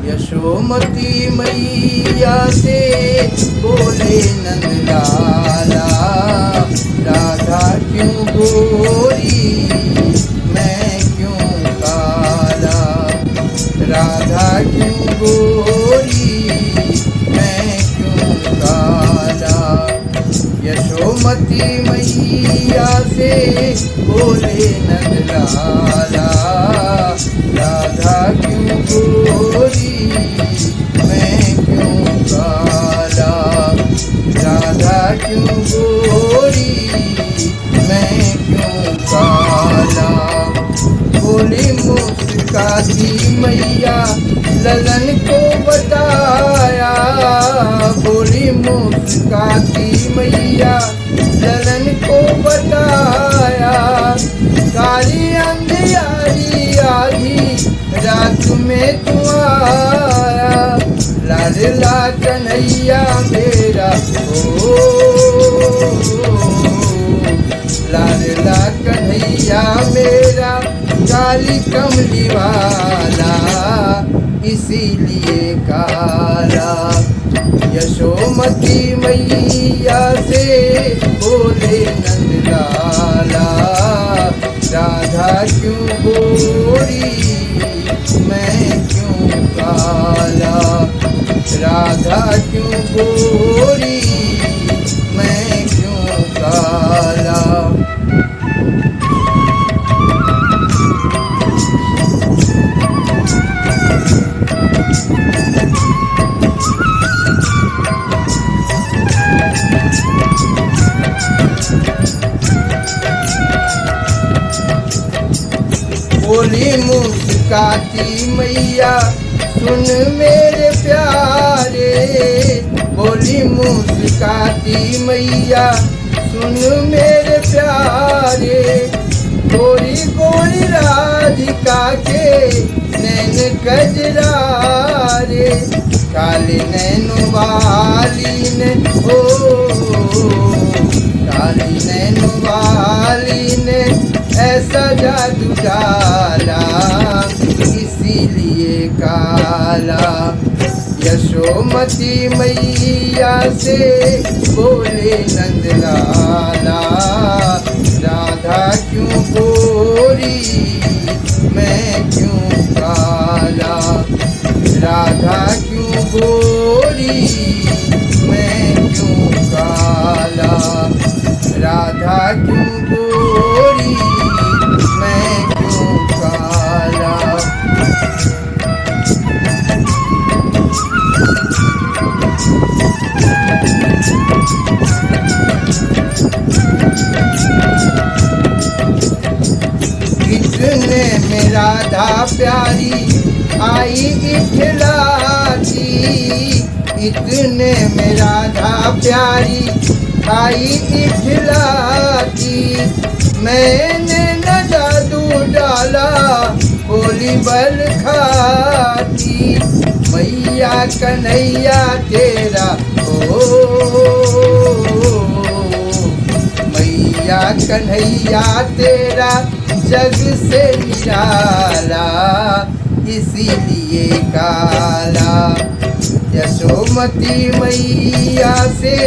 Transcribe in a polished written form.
यशोमती मैया से बोले नंदलाला, राधा क्यों गोरी मैं क्यों काला, राधा क्यों गोरी मैं क्यों काला। यशोमती मैया से बोले नंदलाला, राधा क्यों गोरी मैं क्यों काला, राधा क्यों गोरी मैं क्यों काला। बोली मुस्काती मैया ललन को बताया, बोली मुस्काती मैया ललन को बताया। काली अंधियारी आधी रात में तू आया, लाडला कन्हैया मेरा ओ, लाडला कन्हैया मेरा काली कमली वाला इसीलिए काला। यशोमती मैया से बोले नंदलाला, राधा क्यों गोरी मैं क्यों काला, राधा क्यों गोरी मैं क्यों काला। बोली मुस्काती मैया सुन मेरे प्यारे, बोली मुस्काती मैया सुन मेरे प्यारे। गोरी गोरी राधिका के नैन कजरारे, काले नैन वाली ने हो, काली नैन वाली ने ऐसा जादू डाला इसीलिए काला। यशोमती मैया से बोले नंदलाला, राधा क्यों गोरी मैं क्यों काला, राधा क्यों गोरी मैं क्यों काला, राधा क्यों गोरी मैं क्यों काला। इतने में राधा प्यारी आई इठलाती, इतने में राधा प्यारी आई इठलाती। मैंने न जादू डाला बोली बल खाती, मैया कन्हैया तेरा ओ, मैया कन्हैया तेरा जग से निराला इसीलिए काला। यशोमती मैया से